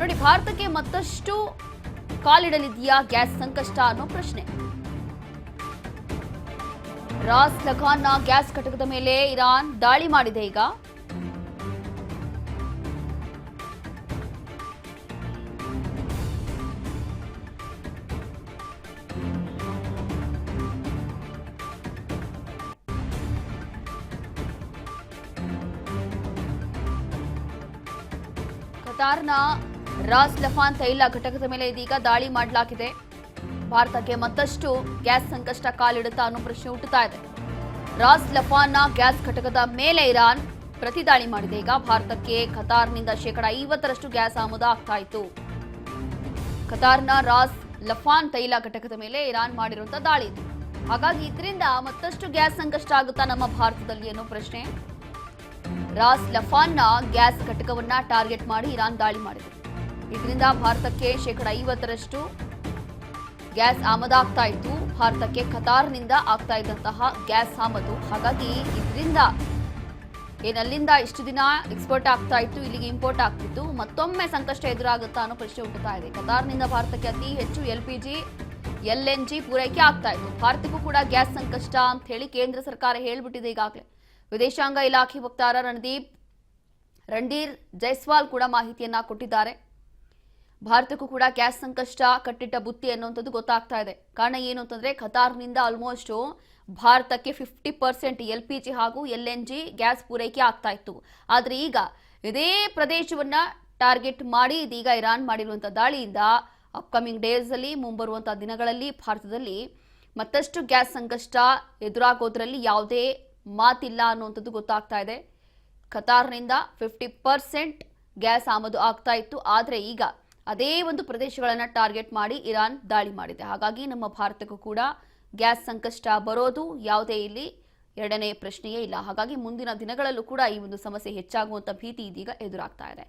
ನೋಡಿ, ಭಾರತಕ್ಕೆ ಮತ್ತಷ್ಟು ಕಾಲಿಡಲಿದೆಯಾ ಗ್ಯಾಸ್ ಸಂಕಷ್ಟ ಅನ್ನೋ ಪ್ರಶ್ನೆ. ರಾಸ್ ಲಖಾನ್ನ ಗ್ಯಾಸ್ ಘಟಕದ ಮೇಲೆ ಇರಾನ್ ದಾಳಿ ಮಾಡಿದೆ. ಈಗ ಕತಾರ್ನ ರಾಸ್ ಲಫಾನ್ ತೈಲ ಘಟಕದ ಮೇಲೆ ಇದೀಗ ದಾಳಿ ಮಾಡಲಾಗಿದೆ. ಭಾರತಕ್ಕೆ ಮತ್ತಷ್ಟು ಗ್ಯಾಸ್ ಸಂಕಷ್ಟ ಕಾಲಿಡುತ್ತಾ ಅನ್ನೋ ಪ್ರಶ್ನೆ ಹುಟ್ಟುತ್ತಾ ಇದೆ. ರಾಸ್ ಲಫಾನ್ನ ಗ್ಯಾಸ್ ಘಟಕದ ಮೇಲೆ ಇರಾನ್ ಪ್ರತಿ ದಾಳಿ ಮಾಡಿದೆ. ಈಗ ಭಾರತಕ್ಕೆ ಕತಾರ್ನಿಂದ 50% ಗ್ಯಾಸ್ ಆಮದು ಆಗ್ತಾ ಇತ್ತು. ಕತಾರ್ನ ರಾಸ್ ಲಫಾನ್ ತೈಲ ಘಟಕದ ಮೇಲೆ ಇರಾನ್ ಮಾಡಿರುವಂತಹ ದಾಳಿ ಇದು. ಹಾಗಾಗಿ ಇದರಿಂದ ಮತ್ತಷ್ಟು ಗ್ಯಾಸ್ ಸಂಕಷ್ಟ ಆಗುತ್ತಾ ನಮ್ಮ ಭಾರತದಲ್ಲಿ ಅನ್ನೋ ಪ್ರಶ್ನೆ. ರಾಸ್ ಲಫಾನ್ನ ಗ್ಯಾಸ್ ಘಟಕವನ್ನ ಟಾರ್ಗೆಟ್ ಮಾಡಿ ಇರಾನ್ ದಾಳಿ ಮಾಡಿದೆ. ಇದರಿಂದ ಭಾರತಕ್ಕೆ 50% ಗ್ಯಾಸ್ ಆಮದಾಗ್ತಾ ಇತ್ತು. ಭಾರತಕ್ಕೆ ಕತಾರ್ನಿಂದ ಆಗ್ತಾ ಇದ್ದಂತಹ ಗ್ಯಾಸ್ ಆಮದು. ಹಾಗಾಗಿ ಇದರಿಂದ ಏನಲ್ಲಿಂದ ಇಷ್ಟು ದಿನ ಎಕ್ಸ್ಪೋರ್ಟ್ ಆಗ್ತಾ ಇತ್ತು, ಇಲ್ಲಿಗೆ ಇಂಪೋರ್ಟ್ ಆಗ್ತಿತ್ತು. ಮತ್ತೊಮ್ಮೆ ಸಂಕಷ್ಟ ಎದುರಾಗುತ್ತಾ ಅನ್ನೋ ಪ್ರಶ್ನೆ ಹುಟ್ಟುತ್ತಾ ಇದೆ. ಕತಾರ್ನಿಂದ ಭಾರತಕ್ಕೆ ಅತಿ ಹೆಚ್ಚು LPG LNG ಪೂರೈಕೆ ಆಗ್ತಾ ಇತ್ತು. ಭಾರತಕ್ಕೂ ಕೂಡ ಗ್ಯಾಸ್ ಸಂಕಷ್ಟ ಅಂತ ಹೇಳಿ ಕೇಂದ್ರ ಸರ್ಕಾರ ಹೇಳ್ಬಿಟ್ಟಿದೆ ಈಗಾಗಲೇ. ವಿದೇಶಾಂಗ ಇಲಾಖೆ ವಕ್ತಾರ ರಣಧೀರ್ ಜೈಸ್ವಾಲ್ ಕೂಡ ಮಾಹಿತಿಯನ್ನ ಕೊಟ್ಟಿದ್ದಾರೆ. ಭಾರತಕ್ಕೂ ಕೂಡ ಗ್ಯಾಸ್ ಸಂಕಷ್ಟ ಕಟ್ಟಿಟ್ಟ ಬುತ್ತಿ ಅನ್ನುವಂಥದ್ದು ಗೊತ್ತಾಗ್ತಾ ಇದೆ. ಕಾರಣ ಏನು ಅಂತಂದ್ರೆ, ಕತಾರ್ನಿಂದ ಆಲ್ಮೋಸ್ಟ್ ಭಾರತಕ್ಕೆ 50% LPG ಹಾಗೂ LNG ಗ್ಯಾಸ್ ಪೂರೈಕೆ ಆಗ್ತಾ ಇತ್ತು. ಆದ್ರೆ ಈಗ ಇದೇ ಪ್ರದೇಶವನ್ನ ಟಾರ್ಗೆಟ್ ಮಾಡಿ ಇದೀಗ ಇರಾನ್ ಮಾಡಿರುವಂತಹ ದಾಳಿಯಿಂದ ಅಪ್ಕಮಿಂಗ್ ಡೇಸ್ ಅಲ್ಲಿ, ಮುಂಬರುವಂತಹ ದಿನಗಳಲ್ಲಿ ಭಾರತದಲ್ಲಿ ಮತ್ತಷ್ಟು ಗ್ಯಾಸ್ ಸಂಕಷ್ಟ ಎದುರಾಗೋದ್ರಲ್ಲಿ ಯಾವುದೇ ಮಾತಿಲ್ಲ ಅನ್ನುವಂಥದ್ದು ಗೊತ್ತಾಗ್ತಾ ಇದೆ. ಕತಾರ್ನಿಂದ 50% ಗ್ಯಾಸ್ ಆಮದು ಆಗ್ತಾ ಇತ್ತು. ಆದರೆ ಈಗ ಅದೇ ಒಂದು ಪ್ರದೇಶಗಳನ್ನು ಟಾರ್ಗೆಟ್ ಮಾಡಿ ಇರಾನ್ ದಾಳಿ ಮಾಡಿದೆ. ಹಾಗಾಗಿ ನಮ್ಮ ಭಾರತಕ್ಕೂ ಕೂಡ ಗ್ಯಾಸ್ ಸಂಕಷ್ಟ ಬರೋದು ಯಾವುದೇ ಇಲ್ಲಿ ಎರಡನೇ ಪ್ರಶ್ನೆಯೇ ಇಲ್ಲ. ಹಾಗಾಗಿ ಮುಂದಿನ ದಿನಗಳಲ್ಲೂ ಕೂಡ ಈ ಒಂದು ಸಮಸ್ಯೆ ಹೆಚ್ಚಾಗುವಂತ ಭೀತಿ ಇದೀಗ ಎದುರಾಗ್ತಾ ಇದೆ.